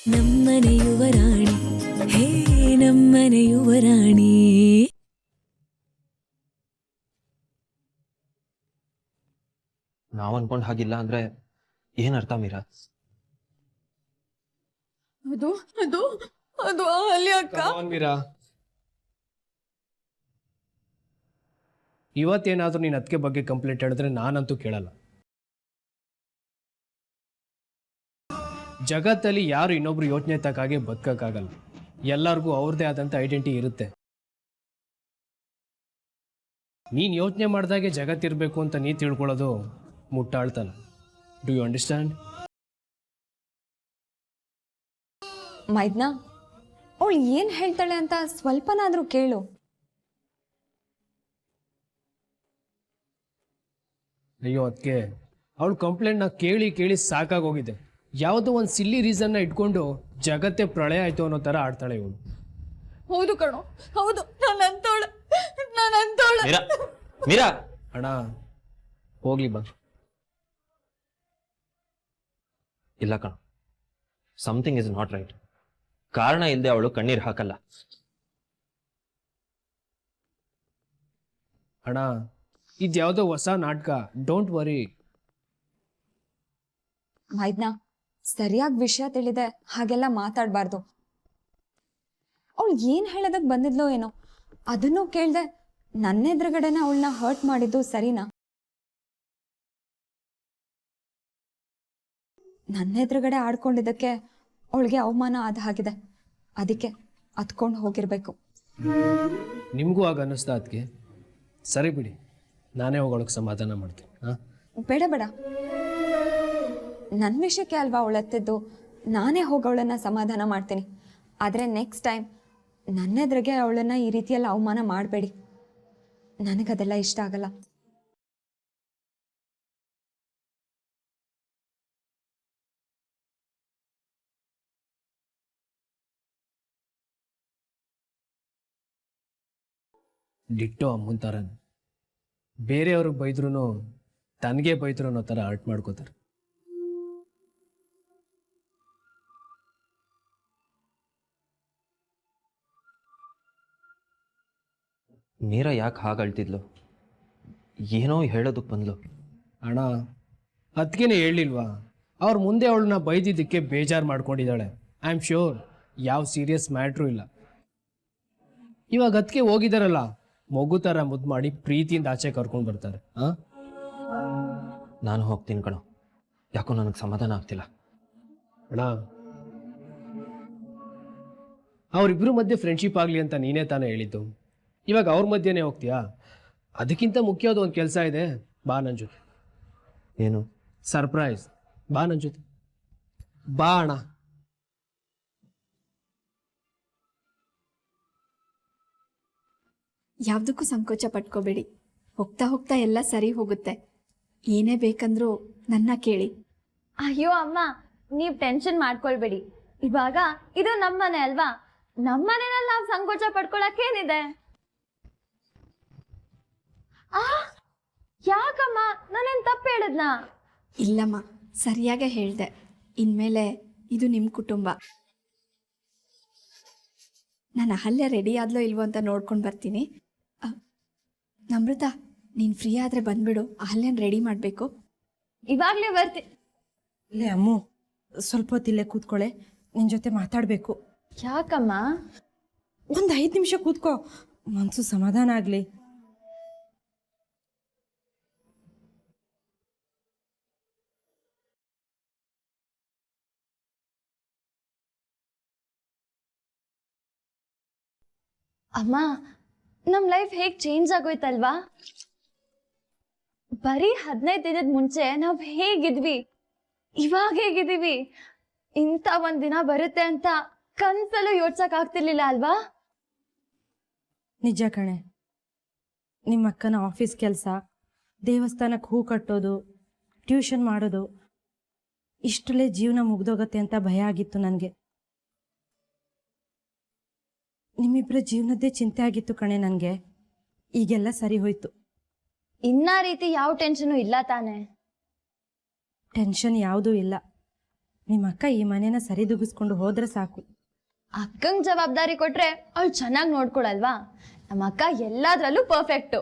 ನಮ್ಮನೆ ಯುವರಾಣಿ ಹೇ ನಮ್ಮನೆ ಯುವರಾಣಿ. ನಾವ್ ಅನ್ಕೊಂಡ್ ಹಾಗಿಲ್ಲ ಅಂದ್ರೆ ಏನರ್ಥ ಮೀರಾ? ಅದು ಅದು ಅದು ಅಲ್ಲಿ ಅಕ್ಕ. ಮೀರಾ, ಇವತ್ತೇನಾದ್ರೂ ನೀನ್ ಅದಕ್ಕೆ ಬಗ್ಗೆ ಕಂಪ್ಲೇಂಟ್ ಹೇಳಿದ್ರೆ ನಾನಂತೂ ಕೇಳಲ್ಲ. ಜಗತ್ತಲ್ಲಿ ಯಾರು ಇನ್ನೊಬ್ರು ಯೋಚನೆ ತಕ್ಕಾಗೆ ಬದುಕಕ್ಕಾಗಲ್ಲ. ಎಲ್ಲರಿಗೂ ಅವ್ರದ್ದೇ ಆದಂಥ ಐಡೆಂಟಿಟಿ ಇರುತ್ತೆ. ನೀನು ಯೋಚನೆ ಮಾಡಿದಾಗೆ ಜಗತ್ತಿರಬೇಕು ಅಂತ ನೀ ತಿಳ್ಕೊಳ್ಳೋದು ಮುಟ್ಟಾಳ್ತನ. Do you understand? ಮೈದ್ನಾ, ಅವಳು ಏನು ಹೇಳ್ತಾಳೆ ಅಂತ ಸ್ವಲ್ಪನಾದರೂ ಕೇಳು. ಅಯ್ಯೋ ಅದಕ್ಕೆ ಅವಳು ಕಂಪ್ಲೇಂಟ್ನ ಕೇಳಿ ಕೇಳಿ ಸಾಕಾಗೋಗಿದೆ. ಯಾವುದೋ ಒಂದು ಸಿಲ್ಲಿ ರೀಸನ್ನ ಇಟ್ಕೊಂಡು ಜಗತ್ತೇ ಪ್ರಳಯ ಆಯಿತು ಅನ್ನೋ ಥರ ಆಡ್ತಾಳೆ ಇವಳು. ಹೌದು ಕಣೋ, ಹೌದು. ನಾನಂತವಳು. ಮೀರಾ ಮೀರಾ ಅಣ್ಣ ಹೋಗ್ಲಿ ಬಾ. ಇಲ್ಲ ಕಣ, ಸಮಥಿಂಗ್ ಇಸ್ ನಾಟ್ ರೈಟ್. ಕಾರಣ ಇಲ್ಲದೆ ಅವಳು ಕಣ್ಣೀರು ಹಾಕಲ್ಲ. ಅಣ್ಣ ಇದ್ಯಾವುದೋ ಹೊಸ ನಾಟಕ, ಡೋಂಟ್ ವರಿ. ಮೈದ್ನಾ, ಸರಿಯಾಗಿ ವಿಷಯ ತಿಳಿದೆ ಹಾಗೆಲ್ಲ ಮಾತಾಡಬಾರ್ದು. ಅವಳು ಏನು ಹೇಳೋದಕ್ಕೆ ಬಂದಿದ್ಲೋ ಏನೋ, ಅದನ್ನೂ ಕೇಳ್ದೆ ನನ್ನ ಎದುರುಗಡೆನ ಅವಳನ್ನ ಹರ್ಟ್ ಮಾಡಿದ್ದು ಸರಿನಾ? ನನ್ನ ಎದುರುಗಡೆ ಆಡ್ಕೊಂಡಿದ್ದಕ್ಕೆ ಅವಳಿಗೆ ಅವಮಾನ ಆದ ಹಾಗಿದೆ. ಅದಕ್ಕೆ ಹತ್ಕೊಂಡು ಹೋಗಿರ್ಬೇಕು. ನಿಮಗೂ ಆಗ ಅನ್ನಿಸ್ತಾ ಅದಕ್ಕೆ? ಸರಿ ಬಿಡಿ, ನಾನೇ ಹೋಗೋಳಕ್ಕೆ ಸಮಾಧಾನ ಮಾಡ್ತೀನಿ. ಹಾಂ ಬೇಡ ಬೇಡ, ನನ್ನ ವಿಷಯಕ್ಕೆ ಅಲ್ವಾ ಅವಳೆತ್ತಿದ್ದು, ನಾನೇ ಹೋಗೋಳನ್ನ ಸಮಾಧಾನ ಮಾಡ್ತೀನಿ. ಆದರೆ ನೆಕ್ಸ್ಟ್ ಟೈಮ್ ನನ್ನ ಎದುರಿಗೆ ಅವಳನ್ನ ಈ ರೀತಿಯೆಲ್ಲ ಅವಮಾನ ಮಾಡಬೇಡಿ. ನನಗದೆಲ್ಲ ಇಷ್ಟ ಆಗಲ್ಲ. ಡಿಟ್ಟೋ ಅಮ್ಮನ ಥರ ಬೇರೆಯವ್ರಿಗೆ ಬೈದ್ರೂ ತನಗೆ ಬೈದ್ರು ಅನ್ನೋ ಥರ ಆರ್ಟ್ ಮಾಡ್ಕೋತಾರೆ. ಮೀರಾ ಯಾಕೆ ಹಾಗಾಳ್ತಿದ್ಲು? ಏನೋ ಹೇಳೋದಕ್ಕೆ ಬಂದ್ಲು. ಅಣ್ಣ ಅದಕ್ಕೇನೆ ಹೇಳಿಲ್ವಾ, ಅವ್ರ ಮುಂದೆ ಅವಳನ್ನ ಬೈದಿದ್ದಕ್ಕೆ ಬೇಜಾರು ಮಾಡ್ಕೊಂಡಿದ್ದಾಳೆ. ಐ ಆಮ್ ಶ್ಯೂರ್ ಯಾವ ಸೀರಿಯಸ್ ಮ್ಯಾಟ್ರೂ ಇಲ್ಲ. ಇವಾಗ ಅದಕ್ಕೆ ಹೋಗಿದಾರಲ್ಲ, ಮಗು ಥರ ಮುದ್ದು ಮಾಡಿ ಪ್ರೀತಿಯಿಂದ ಆಚೆ ಕರ್ಕೊಂಡು ಬರ್ತಾರೆ. ಹಾಂ ನಾನು ಹೋಗ್ತೀನಿ ಕಣೋ, ಯಾಕೋ ನನಗೆ ಸಮಾಧಾನ ಆಗ್ತಿಲ್ಲ. ಅಣ್ಣ ಅವರಿಬ್ಬರು ಮಧ್ಯೆ ಫ್ರೆಂಡ್ಶಿಪ್ ಆಗಲಿ ಅಂತ ನೀನೇ ತಾನೇ ಹೇಳಿದ್ದು. ಇವಾಗ ಅವ್ರ ಮಧ್ಯೆನೇ ಹೋಗ್ತೀಯಾ? ಅದಕ್ಕಿಂತ ಮುಖ್ಯವಾದ ಒಂದು ಕೆಲಸ ಇದೆ, ಬಾ ನನ್ನ ಜೊತೆ. ಏನು? ಸರ್ಪ್ರೈಸ್. ಬಾ ನನ್ನ ಜೊತೆ, ಬಾ ಅಣ್ಣ. ಯಾವುದಕ್ಕೂ ಸಂಕೋಚ ಪಟ್ಕೋಬೇಡಿ. ಹೋಗ್ತಾ ಹೋಗ್ತಾ ಎಲ್ಲ ಸರಿ ಹೋಗುತ್ತೆ. ಏನೇ ಬೇಕಂದ್ರೂ ನನ್ನ ಕೇಳಿ. ಅಯ್ಯೋ ಅಮ್ಮ, ನೀವು ಟೆನ್ಷನ್ ಮಾಡ್ಕೊಳ್ಬೇಡಿ. ಇವಾಗ ಇದು ನಮ್ಮನೆ ಅಲ್ವಾ, ನಮ್ಮನೆಯಲ್ಲಿ ನಾವು ಸಂಕೋಚ ಪಡ್ಕೊಳಕ್ಕೇನಿದೆ? ಯಾಕಮ್ಮ, ನಾನೇನ್ ತಪ್ಪು ಹೇಳಿದ್ನಾ? ಇಲ್ಲಮ್ಮ, ಸರಿಯಾಗೇ ಹೇಳ್ದೆ. ಇನ್ಮೇಲೆ ಇದು ನಿಮ್ಮ ಕುಟುಂಬ. ನಾನು ಅಹಲ್ಯ ರೆಡಿ ಆದ್ಲೋ ಇಲ್ವೋ ಅಂತ ನೋಡ್ಕೊಂಡು ಬರ್ತೀನಿ. ನಮ್ರತಾ, ನೀನು ಫ್ರೀ ಆದರೆ ಬಂದ್ಬಿಡು, ಅಹಲ್ಯನ ರೆಡಿ ಮಾಡಬೇಕು. ಇವಾಗ್ಲೇ ಬರ್ತಿ. ಲೇ ಅಮ್ಮು, ಸ್ವಲ್ಪ ಹೊತ್ತಿಲ್ಲೇ ಕೂತ್ಕೊಳ್ಳೆ, ನಿನ್ನ ಜೊತೆ ಮಾತಾಡಬೇಕು. ಯಾಕಮ್ಮ? ಒಂದು 5 ನಿಮಿಷ ಕೂತ್ಕೋ, ಮನಸ್ಸು ಸಮಾಧಾನ ಆಗಲಿ. ಅಮ್ಮ, ನಮ್ ಲೈಫ್ ಹೇಗ್ ಚೇಂಜ್ ಆಗೋಯ್ತಲ್ವಾ? ಬರೀ 15 ದಿನದ ಮುಂಚೆ ನಾವ್ ಹೇಗಿದ್ವಿ, ಇವಾಗ ಹೇಗಿದೀವಿ. ಇಂಥ ಒಂದ್ ದಿನ ಬರುತ್ತೆ ಅಂತ ಕನ್ಸಲ್ಲೂ ಯೋಚಿಸಕ್ ಆಗ್ತಿರ್ಲಿಲ್ಲ ಅಲ್ವಾ? ನಿಜ ಕಣೆ, ನಿಮ್ಮ ಅಕ್ಕನ ಆಫೀಸ್ ಕೆಲಸ, ದೇವಸ್ಥಾನಕ್ಕೆ ಹೂ ಕಟ್ಟೋದು, ಟ್ಯೂಷನ್ ಮಾಡೋದು, ಇಷ್ಟರಲ್ಲೇ ಜೀವನ ಮುಗ್ದೋಗತ್ತೆ ಅಂತ ಭಯ ಆಗಿತ್ತು ನನಗೆ. ನಿಮ್ಮಿಬ್ಬರ ಜೀವನದ್ದೇ ಚಿಂತೆ ಆಗಿತ್ತು ಕಣೆ ನನಗೆ. ಈಗೆಲ್ಲ ಸರಿ ಹೋಯ್ತು. ಇನ್ನ ರೀತಿ ಯಾವ ಟೆನ್ಷನು ಇಲ್ಲ ತಾನೆ? ಟೆನ್ಷನ್ ಯಾವುದೂ ಇಲ್ಲ. ನಿಮ್ಮ ಅಕ್ಕ ಈ ಮನೇನ ಸರಿದೂಗಿಸ್ಕೊಂಡು ಹೋದ್ರೆ ಸಾಕು. ಅಕ್ಕಂಗ್ ಜವಾಬ್ದಾರಿ ಕೊಟ್ರೆ ಅವಳು ಚೆನ್ನಾಗಿ ನೋಡ್ಕೊಳಲ್ವಾ? ನಮ್ಮ ಅಕ್ಕ ಎಲ್ಲಾದ್ರಲ್ಲೂ ಪರ್ಫೆಕ್ಟು.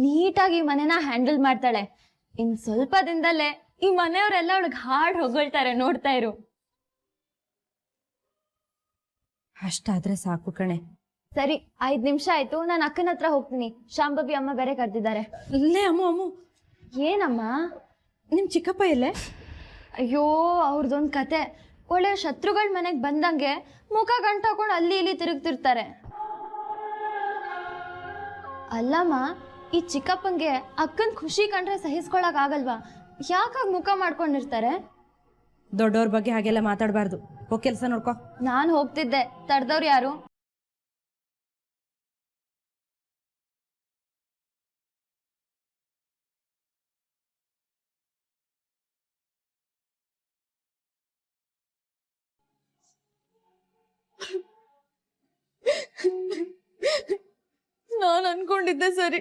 ನೀಟಾಗಿ ಈ ಮನೆನ ಹ್ಯಾಂಡಲ್ ಮಾಡ್ತಾಳೆ. ಇನ್ ಸ್ವಲ್ಪ ದಿನದಲ್ಲೇ ಈ ಮನೆಯವರೆಲ್ಲ ಅವಳಿಗೆ ಹಾಡ್ ಹೊಗಳ್ತಾರೆ, ನೋಡ್ತಾ ಇರು. ಅಷ್ಟಾದ್ರೆ ಸಾಕು ಕಣೆ. ಸರಿ, 5 ನಿಮಿಷ ಆಯ್ತು, ನಾನು ಅಕ್ಕನ ಹತ್ರ ಹೋಗ್ತೀನಿ. ಶಾಂಭವಿ ಅಮ್ಮ ಬೇರೆ ಕರೆದಿದ್ದಾರೆ. ಇಲ್ಲೇ ಅಮ್ಮು ಏನಮ್ಮ? ನಿಮ್ಮ ಚಿಕ್ಕಪ್ಪ ಎಲ್ಲೇ? ಅಯ್ಯೋ, ಅವ್ರದ್ದೊಂದು ಕತೆ. ಒಳ್ಳೆ ಶತ್ರುಗಳ ಮನೆಗೆ ಬಂದಂಗೆ ಮುಖ ಗಂಟಾಕೊಂಡು ಅಲ್ಲಿ ಇಲ್ಲಿ ತಿರುಗ್ತಿರ್ತಾರೆ. ಅಲ್ಲಮ್ಮ, ಈ ಚಿಕ್ಕಪ್ಪಂಗೆ ಅಕ್ಕನ ಖುಷಿ ಕಂಡ್ರೆ ಸಹಿಸ್ಕೊಳಕ್ ಆಗಲ್ವಾ? ಯಾಕಾಗ ಮುಖ ಮಾಡ್ಕೊಂಡಿರ್ತಾರೆ? ದೊಡ್ಡವ್ರ ಬಗ್ಗೆ ಹಾಗೆಲ್ಲ ಮಾತಾಡಬಾರ್ದು. ಹೋಗಿ ಕೆಲಸ ನೋಡ್ಕೊ. ನಾನು ಹೋಗ್ತಿದ್ದೆ, ತಡ್ದವ್ರು ಯಾರು? ನಾನು ಅನ್ಕೊಂಡಿದ್ದೆ ಸರಿ,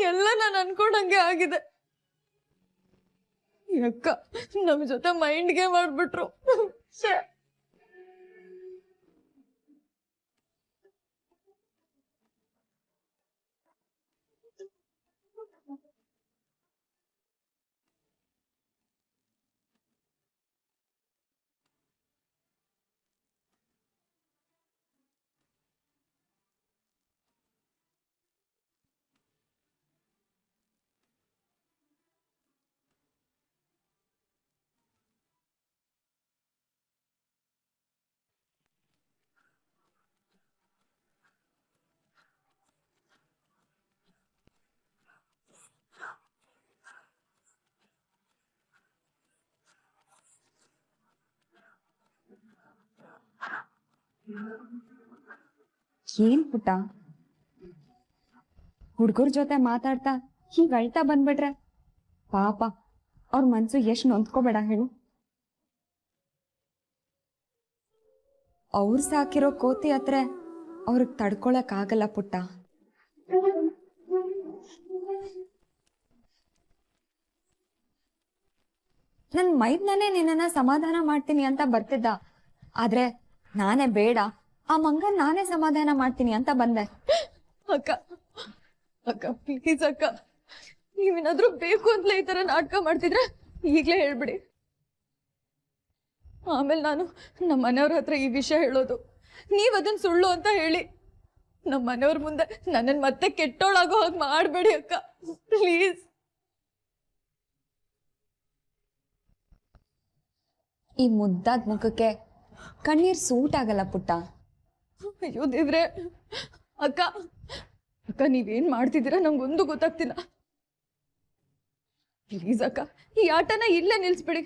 ಎಲ್ಲ ನಾನು ಅನ್ಕೊಂಡಂಗೆ ಆಗಿದೆ. ಅಕ್ಕ ನಮ್ ಜೊತೆ ಮೈಂಡ್ ಗೇಮ್ ಆಡ್ಬಿಟ್ರು. ಏನ್ ಪುಟ್ಟ, ಹುಡ್ಗರ ಜೊತೆ ಮಾತಾಡ್ತಾ ಹೀಗ್ ಅಳ್ತಾ ಬಂದ್ಬಿಟ್ರೆ ಪಾಪ ಅವ್ರ ಮನ್ಸು ಎಷ್ಟ್ ನೊಂದ್ಕೋಬೇಡ ಹೇಳು. ಅವ್ರು ಸಾಕಿರೋ ಕೋತಿ ಹತ್ರ ಅವ್ರಿಗೆ ತಡ್ಕೊಳಕ್ ಆಗಲ್ಲ ಪುಟ್ಟ. ನನ್ ಮೈದ್ನೇ ನಿನ್ನನ್ನ ಸಮಾಧಾನ ಮಾಡ್ತೀನಿ ಅಂತ ಬರ್ತಿದ್ದ, ಆದ್ರೆ ನಾನೇ ಬೇಡ, ಆ ಮಂಗನ್ ನಾನೇ ಸಮಾಧಾನ ಮಾಡ್ತೀನಿ ಅಂತ ಬಂದೆ. ಅಕ್ಕ ಅಕ್ಕ ಪ್ಲೀಸ್ ಅಕ್ಕ, ನೀವೇನಾದ್ರೂ ಬೇಕು ಅಂತಲೇ ಈ ತರ ನಾಟಕ ಮಾಡ್ತಿದ್ರೆ ಈಗ್ಲೇ ಹೇಳ್ಬಿಡಿ. ಆಮೇಲೆ ನಾನು ನಮ್ಮ ಮನೆಯವ್ರ ಹತ್ರ ಈ ವಿಷಯ ಹೇಳೋದು, ನೀವ್ ಅದನ್ನ ಸುಳ್ಳು ಅಂತ ಹೇಳಿ ನಮ್ಮ ಮನೆಯವ್ರ ಮುಂದೆ ನನ್ನನ್ ಮತ್ತೆ ಕೆಟ್ಟೋಳಾಗೋ ಹಾಗೆ ಮಾಡಬೇಡಿ ಅಕ್ಕ, ಪ್ಲೀಸ್. ಈ ಮುದ್ದಾದ ಮುಖಕ್ಕೆ ಕಣ್ಣೀರ್ ಸೂಟ್ ಆಗಲ್ಲ ಪುಟ್ಟ. ಅಯ್ಯೋ ದೇವ್ರೆ, ಅಕ್ಕ ಅಕ್ಕ ನೀವೇನ್ ಮಾಡ್ತಿದ್ದೀರಾ ನಂಗೊಂದು ಗೊತ್ತಾಗ್ತಿಲ್ಲ. ಪ್ಲೀಸ್ ಅಕ್ಕ, ಈ ಆಟನ ಇಲ್ಲೇ ನಿಲ್ಸ್ಬಿಡಿ.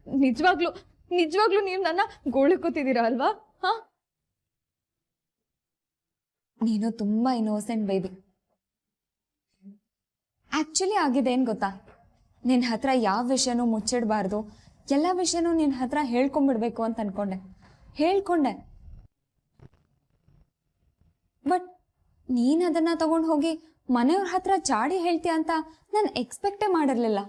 ನಿಜವಾಗ್ಲು ನಿಜವಾಗ್ಲು ನೀವು ನನ್ನ ಗೋಳಿಕೋತಿದ್ದೀರಾ ಅಲ್ವಾ? ಹಾ, ನೀನು ತುಂಬಾ ಇನ್ನೋಸೆಂಟ್ ಬೇಬಿ. ಆಕ್ಚುಲಿ ಆಗಿದೆ ಏನ್ ಗೊತ್ತಾ, ನಿನ್ ಹತ್ರ ಯಾವ ವಿಷಯನೂ ಮುಚ್ಚಿಡ್ಬಾರ್ದು, ಎಲ್ಲ ವಿಷಯನೂ ನಿನ್ ಹತ್ರ ಹೇಳ್ಕೊಂಡ್ಬಿಡ್ಬೇಕು ಅಂತ ಹೇಳ್ಕೊಂಡೆ. ಬಟ್ ನೀನ್ ಅದನ್ನ ತಗೊಂಡ್ ಹೋಗಿ ಮನೆಯವ್ರ ಹತ್ರ ಚಾಡಿ ಹೇಳ್ತೀಯ ಅಂತ ನಾನು ಎಕ್ಸ್ಪೆಕ್ಟೇ ಮಾಡಿರ್ಲಿಲ್ಲ.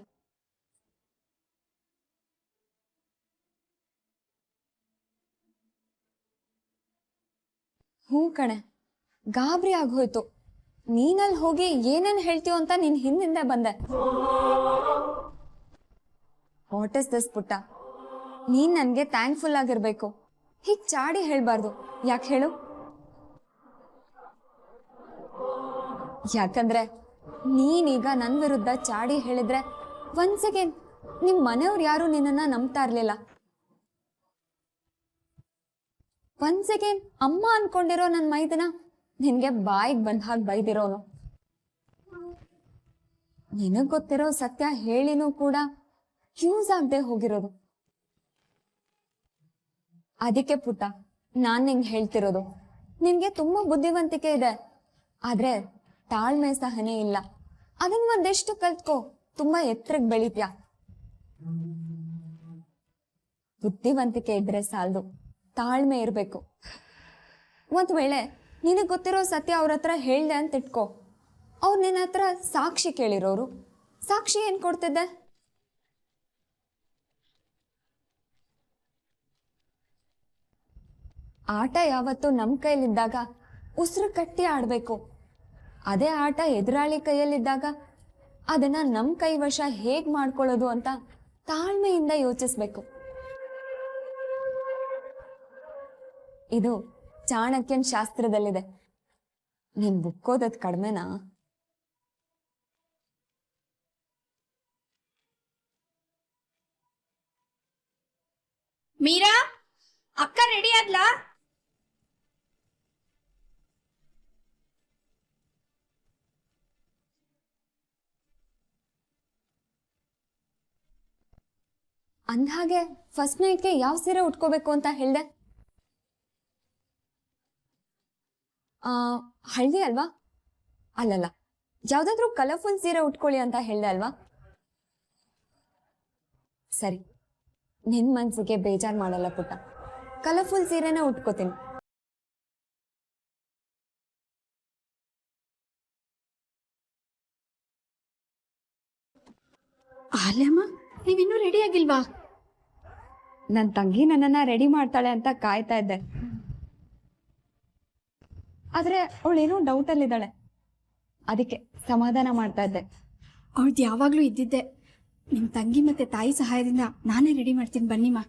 ಹ್ಞೂ ಕಣೆ, ಗಾಬರಿ ಆಗೋಯ್ತು. ನೀನಲ್ಲಿ ಹೋಗಿ ಏನೇನು ಹೇಳ್ತೀಯೋ ಅಂತ ನೀನ್ ಹಿಂದೆ ಬಂದೆ. ವಾಟ್ ಇಸ್ ದಿಸ್ ಪುಟ್ಟ, ನೀನ್ ನನ್ಗೆ ಥ್ಯಾಂಕ್ಫುಲ್ ಆಗಿರ್ಬೇಕು, ಹೀಗ್ ಚಾಡಿ ಹೇಳ್ಬಾರ್ದು. ಯಾಕೆ ಹೇಳು? ಯಾಕಂದ್ರೆ ನೀನೀಗ ನನ್ ವಿರುದ್ಧ ಚಾಡಿ ಹೇಳಿದ್ರೆ ಒಂದ್ ಸೆಕೆಂಡ್ ನಿಮ್ ಮನೆಯವ್ರು ಯಾರು ನಿನ್ನನ್ನ ನಂಬ್ತಾ ಇರ್ಲಿಲ್ಲ. ಒಂದ್ ಸೆಕೆಂಡ್ ಅಮ್ಮ ಅನ್ಕೊಂಡಿರೋ ನನ್ ಮೈದನ ನಿನ್ಗೆ ಬಾಯಿಗೆ ಬಂದ ಹಾಗೆ ಬೈದಿರೋನು. ನಿನಗ್ ಗೊತ್ತಿರೋ ಸತ್ಯ ಹೇಳಿನೂ ಕೂಡ ಯೂಸ್ ಆಗದೆ ಹೋಗಿರೋದು. ಅದಕ್ಕೆ ಪುಟ್ಟ ನಾನ್ ನಿಂಗೆ ಹೇಳ್ತಿರೋದು, ನಿನ್ಗೆ ತುಂಬಾ ಬುದ್ಧಿವಂತಿಕೆ ಇದೆ, ಆದ್ರೆ ತಾಳ್ಮೆ ಸಹನೆ ಇಲ್ಲ. ಅದನ್ನ ಒಂದೆಷ್ಟು ಕಲ್ತ್ಕೋ, ತುಂಬಾ ಎತ್ತರಕ್ಕೆ ಬೆಳಿತ್ಯಾ. ಬುದ್ಧಿವಂತಿಕೆ ಇದ್ರೆ ಸಾಲದು, ತಾಳ್ಮೆ ಇರ್ಬೇಕು. ಒಂದ್ ವೇಳೆ ನಿನಗ್ ಗೊತ್ತಿರೋ ಸತ್ಯ ಅವ್ರ ಹತ್ರ ಹೇಳ್ದೆ ಅಂತ ಇಟ್ಕೋ, ಅವ್ರು ನಿನ್ನ ಹತ್ರ ಸಾಕ್ಷಿ ಕೇಳಿರೋರು, ಸಾಕ್ಷಿ ಏನ್ ಕೊಡ್ತಿದ್ದೆ? ಆಟ ಯಾವತ್ತೂ ನಮ್ಮ ಕೈಯಲ್ಲಿದ್ದಾಗ ಉಸಿರು ಕಟ್ಟಿ ಆಡಬೇಕು. ಅದೇ ಆಟ ಎದುರಾಳಿ ಕೈಯಲ್ಲಿದ್ದಾಗ ಅದನ್ನ ನಮ್ಮ ಕೈವಶ ಹೇಗೆ ಮಾಡ್ಕೊಳ್ಳೋದು ಅಂತ ತಾಳ್ಮೆಯಿಂದ ಯೋಚಿಸ್ಬೇಕು. ಇದು ಚಾಣಕ್ಯನ್ ಶಾಸ್ತ್ರದಲ್ಲಿದೆ. ನೀನ್ ಬುಕ್ ಓದೋದ್ ಕಡಿಮೆನಾ? ಮೀರಾ, ಅಕ್ಕ ರೆಡಿ ಆದ್ಲಾ? ಅಂದ್ಹಾಗೆ ಫಸ್ಟ್ ನೈಟ್ಗೆ ಯಾವ ಸೀರೆ ಉಟ್ಕೋಬೇಕು ಅಂತ ಹೇಳ್ದೆ? ಹಳದಿ ಅಲ್ವಾ? ಅಲ್ಲಲ್ಲ, ಯಾವ್ದಾದ್ರೂ ಕಲರ್ಫುಲ್ ಸೀರೆ ಉಟ್ಕೊಳ್ಳಿ ಅಂತ ಹೇಳ್ದೆ ಅಲ್ವಾ? ಸರಿ, ನಿನ್ ಮನ್ಸಿಗೆ ಬೇಜಾರ್ ಮಾಡಲ್ಲ ಪುಟ್ಟ, ಕಲರ್ಫುಲ್ ಸೀರೆನ ಉಟ್ಕೋತೀನಿ. ಅಲ್ಲಮ್ಮ, ನೀವಿನ್ನೂ ರೆಡಿ ಆಗಿಲ್ವಾ? ನನ್ನ ತಂಗಿ ನನ್ನನ್ನ ರೆಡಿ ಮಾಡ್ತಾಳೆ ಅಂತ ಕಾಯ್ತಾ ಇದ್ದೆ. ಆದ್ರೆ ಅವಳೇನೋ ಡೌಟಲ್ಲಿದ್ದಾಳೆ, ಅದಕ್ಕೆ ಸಮಾಧಾನ ಮಾಡ್ತಾ ಇದ್ದೆ. ಅವಳ್ದು ಯಾವಾಗಲೂ ಇದ್ದಿದ್ದೆ. ನಿಮ್ಮ ತಂಗಿ ಮತ್ತೆ ತಾಯಿ ಸಹಾಯದಿಂದ ನಾನೇ ರೆಡಿ ಮಾಡ್ತೀನಿ, ಬನ್ನಿಮ್ಮ.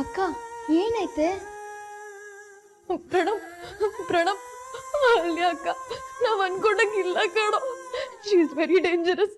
ಅಕ್ಕ ಏನೈತೆ? ಪ್ರಣಮ್ ಪ್ರಣಮ್, ಅಲ್ಲಿ ಅಕ್ಕ ನಾವ್ ಅನ್ಕೊಂಡಂಗಿಲ್ಲ ಕಣೋ. She is very dangerous.